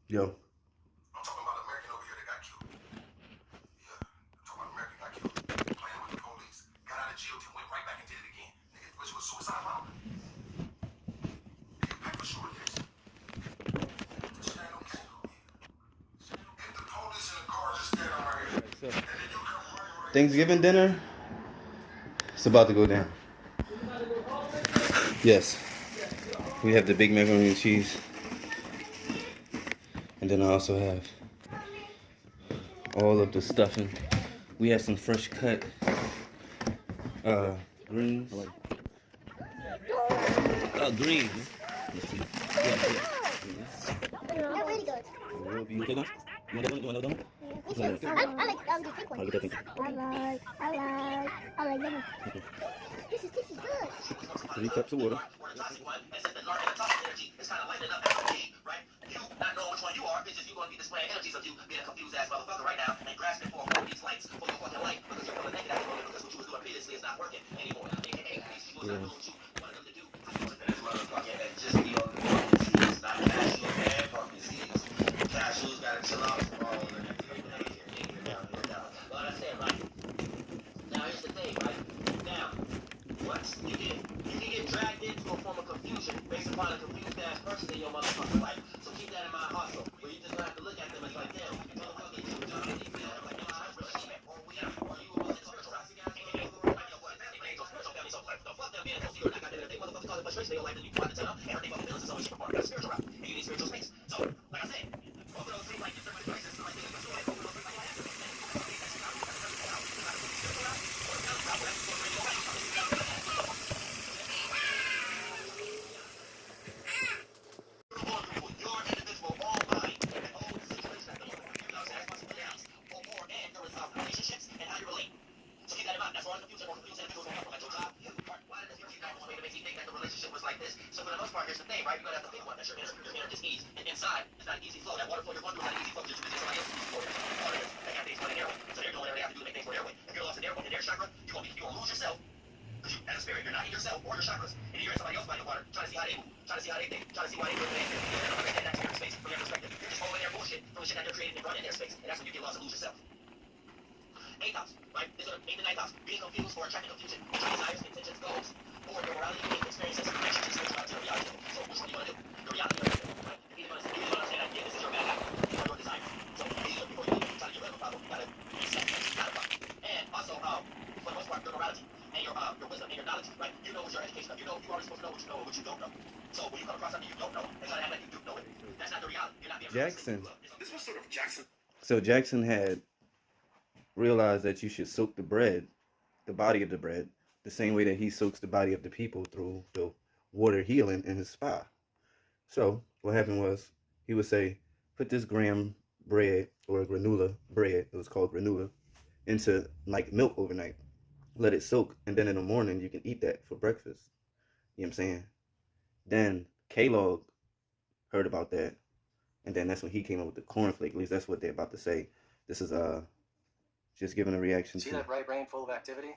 Yo. I'm talking about American over here that got killed. Yeah, I'm talking about American got killed. Playing with the police. Got out of jail, then went right back and did it again. Nigga, which was suicide bomber. Nigga, paper short this. This shit ain't no game for me. If the police in the car just standing right here, So, and then you come running right Thanksgiving dinner, it's about to go down. Yes. We have the big macaroni and cheese. And then I also have all of the stuffing. We have some fresh cut greens. Greens. Let's see. They're really good. Real beautiful. Okay, guys? You want that one? You want another one? Me too. I like the pink one. I'll get that pink. I like that one. Okay. This is good. 3 cups of water. Cashews gotta chill out from all of that. But I said, right? Now here's the thing, right? Now, once you can get dragged into a form of confusion based upon a confused ass person in your motherfucking life. So keep that in mind also. Where you just gonna have to look at them as like, damn, motherfucker, you John, you feel like, no, I'm real shit. Or we are, or you a spiritual rock. Fuck them being close to you. I got that. If they motherfuckers cause frustration, they don't like that you try to tell them. And everything fucking feelings is always shit. That's spiritual rock. And you need spiritual space. So, like I said, both of those things like this, everybody's crisis, like this, both of those things like so for the most part, here's the thing, right? You're gonna have to pick one. That's your inner dis-ease. And inside, it's not an easy flow. That water flow you're going through is not an easy flow. Just because somebody else is easy flow. They have things for an airway. So they're doing whatever they have to do to make things for an airway. If you're lost in airway, in air chakra, you're gonna lose yourself. Because you, as a spirit, you're not in yourself or your chakras. And you're in somebody else by your water, trying to see how they move, trying to see how they think, trying to see why they do what they do. You don't understand that spirit space from their perspective. You're just following their bullshit from the shit that they're creating and running in their space. And that's when you get lost and lose yourself. 8th house, right? This is 8th and 9th house. Being confused or attracting confusion. Your desires, intentions, goals, or your morality, experiences, relationships, spirituality, or reality. So which one do you want to do? Your reality or your right? If you need to understand that, yeah, this is your bad habit. These are your desires. So before you leave, try to get rid of a problem, you gotta reset that problem. And also, for the most part, your morality and your wisdom and your knowledge, right? You know what your education of. You know you already supposed to know what you know and what you don't know. So when you come across something you don't know, and try to act like you do know it, that's not the reality. You're not being Jackson. This was sort of Jackson. So Jackson had realized that you should soak the bread, the body of the bread, the same way that he soaks the body of the people through the water healing in his spa. So what happened was he would say, put this graham bread or granola bread, it was called granola, into like milk overnight. Let it soak, and then in the morning you can eat that for breakfast. You know what I'm saying? Then K-Log heard about that, and then that's when he came up with the cornflake. At least that's what they're about to say. This is just giving a reaction See to that right brain full of activity?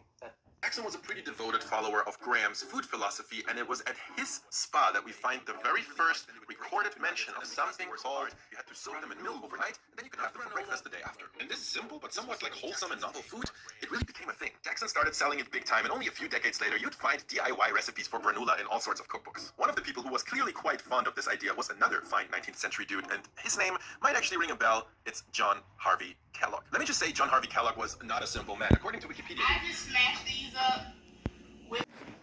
Jackson was a pretty devoted follower of Graham's food philosophy, and it was at his spa that we find the very first recorded mention of something called you had to soak them in milk overnight, and then you could have them for breakfast the day after. And this simple but somewhat like wholesome and novel food, it really became a thing. Jackson started selling it big time, and only a few decades later, you'd find DIY recipes for granola in all sorts of cookbooks. One of the people who was clearly quite fond of this idea was another fine 19th century dude, and his name might actually ring a bell. It's John Harvey Kellogg. Let me just say, John Harvey Kellogg was not a simple man. According to Wikipedia, I just smashed these up.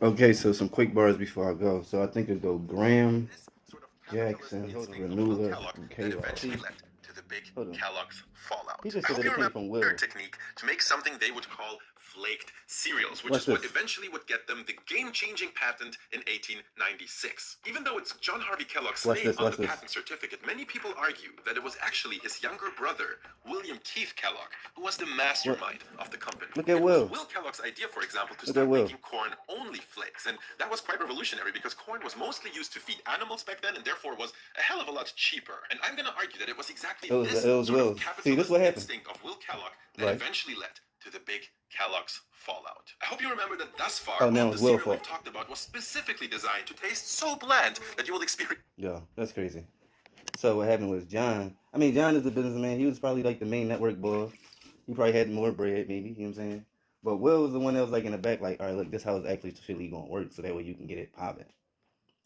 Okay, so some quick bars before I go. So I think it'll go Graham, this sort of Jackson, capitalist instinct of Granola, Will Kellogg and that K-Log. eventually led to the big Hold on. Kellogg's fallout. He just I said hope that you it came remember from Will. their technique to make something they would call flaked cereals, which Watch is what this. eventually would get them the game-changing patent in 1896. Even though it's John Harvey Kellogg's Watch name this, on watch the this. patent certificate, many people argue that it was actually his younger brother, William Keith Kellogg, who was the mastermind of the company. Look at It Will. was Will Kellogg's idea, for example, to Look start at Will. making corn-only flakes, and that was quite revolutionary because corn was mostly used to feed animals back then, and therefore was a hell of a lot cheaper. And I'm going to argue that it was exactly this sort of illzwillz. See, this capitalist what happened. instinct of Will Kellogg that Right. eventually led to the big Kellogg's fallout. I hope you remember that thus far, Oh, now all the it's Will's cereal fault. we've talked about was specifically designed to taste so bland that you will experience Yeah, that's crazy. So what happened was John. I mean, John is the businessman. He was probably like the main network boss. He probably had more bread, maybe. You know what I'm saying? But Will was the one that was like in the back, like, all right, look, this how it's actually truly gonna work, so that way you can get it popping.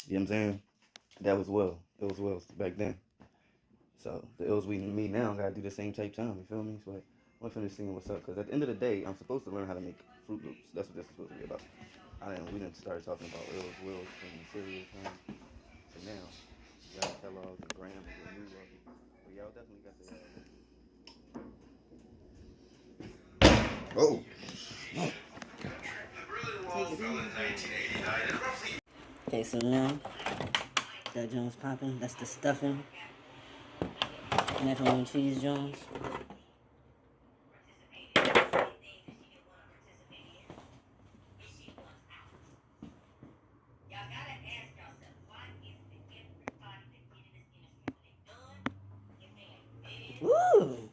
You know what I'm saying? That was Will. It was Will back then. So the ills we meet now gotta do the same type time. You feel me? So like, I'm finna seeing what's up, cause at the end of the day, I'm supposed to learn how to make Fruit Loops. That's what this is supposed to be about. We didn't start talking about ills, wills, from cereal time to now. Y'all Kellogg's and Graham and the new but y'all definitely got the. Oh. Okay, so now that Jones popping, that's the stuffing. Macaroni and cheese Jones. Woo!